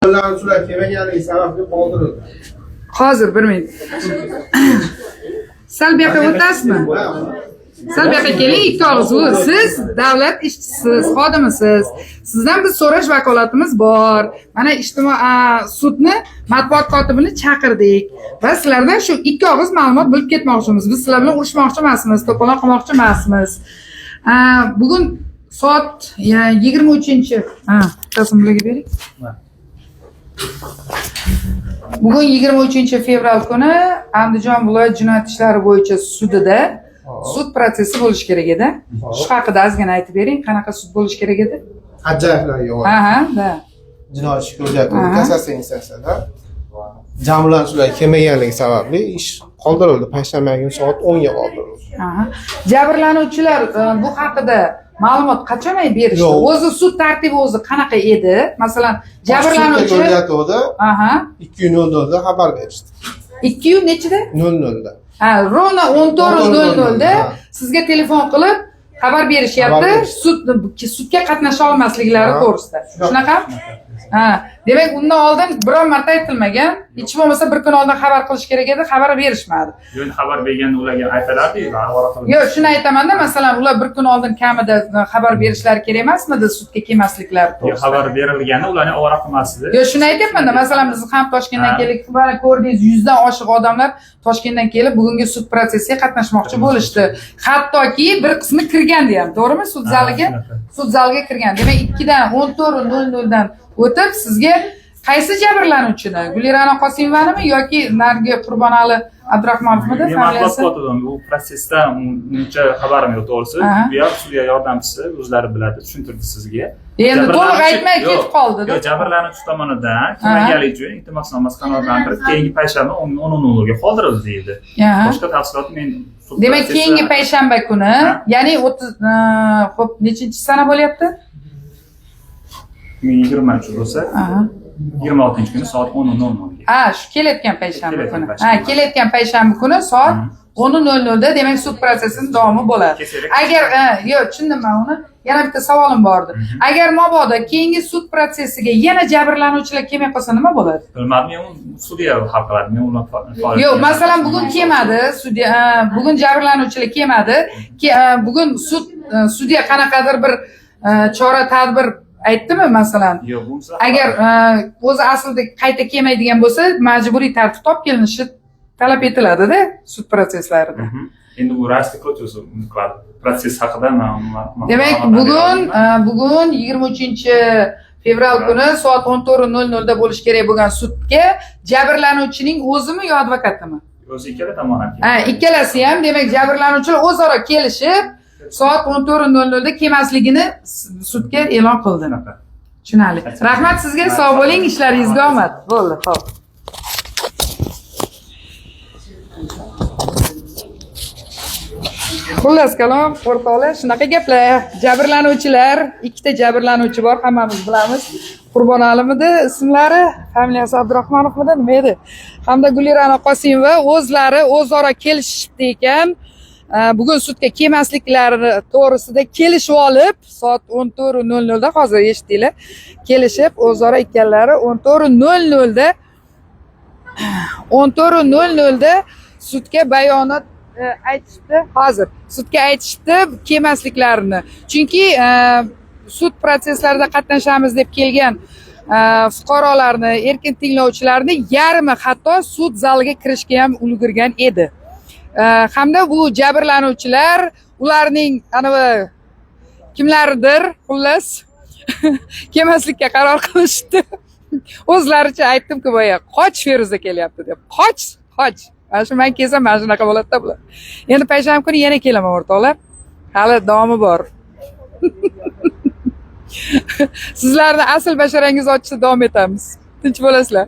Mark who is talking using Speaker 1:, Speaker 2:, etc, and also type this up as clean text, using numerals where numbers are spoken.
Speaker 1: Jabrlanuvchilar kelmaganligi sababli qoldirildi.
Speaker 2: Hozir 1 minut. Sal bu yoqqa o'tasizmi? Sal bu yoqqa keling, ikki og'iz. Siz davlat ishchisiz, xodimisiz. Sizdan biz so'rash vakolatimiz bor. Mana ijtimoiy sudni matbuot kotibini chaqirdik va sizlardan shu ikki og'iz ma'lumot bilib ketmoqchimiz. Biz sizlar bilan urushmoqchi emasmiz, to'polon qilmoqchi emasmiz. Bugun soat 23-chi. Tasmimlarga bering. Bugun 23-fevral kuni Andijon viloyat jinoyat ishlari bo'yicha sudida sud protsessi bo'lishi kerak edi. Shu haqida ozgina aytib bering, qanaqa sud bo'lishi kerak edi?
Speaker 1: Hajjiyevlarga
Speaker 2: Da.
Speaker 1: jinoyat ishi qo'zg'atildi kassatsiya instansiyada. Jabrlanuvchilar kelmaganligi sababli ish qoldirildi. Payshanba kuni soat 10 ga qoldirildi.
Speaker 2: Jabrlanuvchilar bu haqida ma'lumot qachon berishdi? O'zi sud tartibi o'zi qanaqa edi? Masalan, jabrlanuvchi
Speaker 1: 2:00 da xabar berishdi.
Speaker 2: 2 nechida?
Speaker 1: 00 da.
Speaker 2: Rona 14:00 da sizga telefon qilib xabar berishyapti. Sudga qatnasha olmasliklari to'g'risida. Shunaqa? Demak, undan oldin biror marta aytilmagan. Hech bo'lmasa bir kun oldin xabar qilish kerak edi, xabar berishmadi.
Speaker 3: Yo'q, xabar berganda ularga aytiladi-ku, avorat qilib.
Speaker 2: Yo'q, shuni aytaman-da, masalan, ular bir kun oldin kamida xabar berishlari kerak emasmidi sudga kelmasliklari
Speaker 3: Yo'q,
Speaker 2: to'g'risida?
Speaker 3: xabar berilganda ularni avorat qilmasdi.
Speaker 2: Yo'q, shuni aytyapman-da, masalan, biz ham Toshkentdan keldik, mana ko'rdingiz, 100 dan oshiq odamlar Toshkentdan kelib bugungi sud protsessiga qatnashmoqchi bo'lishdi. Hattoki bir qismi kirgandi ham, to'g'rimi? Sud zaliga kirgan. Demak, 2dan 14:00 dan o'tib sizga qaysi jabrlanuvchini? Gulira'no Qosimovani yoki narigi Qurbonali Abdurahmonovmidi familiyasi?
Speaker 3: Bu protsessda uncha xabarim yo'q to'g'risi. Bu yoq sudya yordamchisi o'zlari biladi, tushuntirdi sizga.
Speaker 2: Endi to'liq aytmay ketib qoldi-da.
Speaker 3: Yo'q, jabrlanuvchi tomonidan kelmaganlik uchun iltimosnomasi qanoatlantirib, keyingi payshanba 10:00 ga qoldirildi deydi. Boshqa tafsilot men
Speaker 2: demak, keyingi payshanba kuni, ya'ni 30 xo'p, nechinchi sana bo'lyapti?
Speaker 3: 20 bo'lsa, 26-kuni soat 10:00 ga.
Speaker 2: Shu kelayotgan payshanba kuni. Kelayotgan payshanba kuni soat 10:00 da demak sud protsessining davomi bo'ladi. Agar yo'q, tushundim men uni. Yana bitta savolim bor edi. Agar mabodo keyingi sud protsessiga yana jabrlanuvchilar kelmay qolsa nima bo'ladi?
Speaker 3: Bilmadim, men sudya hal qiladi. Men ular
Speaker 2: yo'q, masalan, bugun kelmadi, sudya bugun jabrlanuvchilar kelmadi. Bugun sudya qanaqadir bir chora tadbir aytdimi masalan?
Speaker 3: Yo'q, bo'lsa
Speaker 2: agar o'zi aslida qayta kelmaydigan bo'lsa, majburiy tartibda olib kelinishi talab etiladi-da sud protsesslarida.
Speaker 3: Endi bu rastiklotusi protsess haqida
Speaker 2: demak, bugun 23-fevral kuni soat 14:00 da bo'lish kerak bo'lgan sudga jabrlanuvchining o'zimi yo advokatimi?
Speaker 3: O'zi ikkala tomondan.
Speaker 2: Ikkalasi ham, demak, jabrlanuvchilar o'zaro kelishib soat 14:00 da kelmasligini sudga e'lon qildi. Tushunarli. Rahmat sizga, sog' bo'ling, ishlaringizga omad. Bo'ldi, xo'p. Xullas kalom, o'rtoqlar, shunaqa gaplar. Jabrlanuvchilar, ikkita jabrlanuvchi bor, hammamiz bilamiz. Qurbonali'midi ismlari, familiyasi Abdurahmonovmidi, nima edi? Hamda Gulira'no Qosimova o'zlari o'zaro kelishibdi ekan. Bugun sudga kelmasliklari to'g'risida kelishib olib, soat 14:00 da hozir eshitdinglar, kelishib o'zaro ikkalari 14:00 da sudga bayonot aytishdi. Hozir sudga aytishdi kelmasliklarini. Chunki sud protsesslarida qatnashamiz deb kelgan fuqarolarni, erkin tinglovchilarni yarmi hatto sud zaliga kirishga ham ulgurgan edi. Hamda bu jabrlanuvchilar ularning kimlardir xullas kelmaslikka qaror qilishdi. O'zlaricha aytdim-ku boya, qoch Feruza kelyapti deb. Qoch. Mana shu men kelsam mana shunaqa bo'ladi-da bular. Endi payshanba kuni yana kelaman o'rtoqlar. Hali davomi bor. Sizlarni asl basharangiz ochishda davom etamiz. Tinch bo'lasizlar.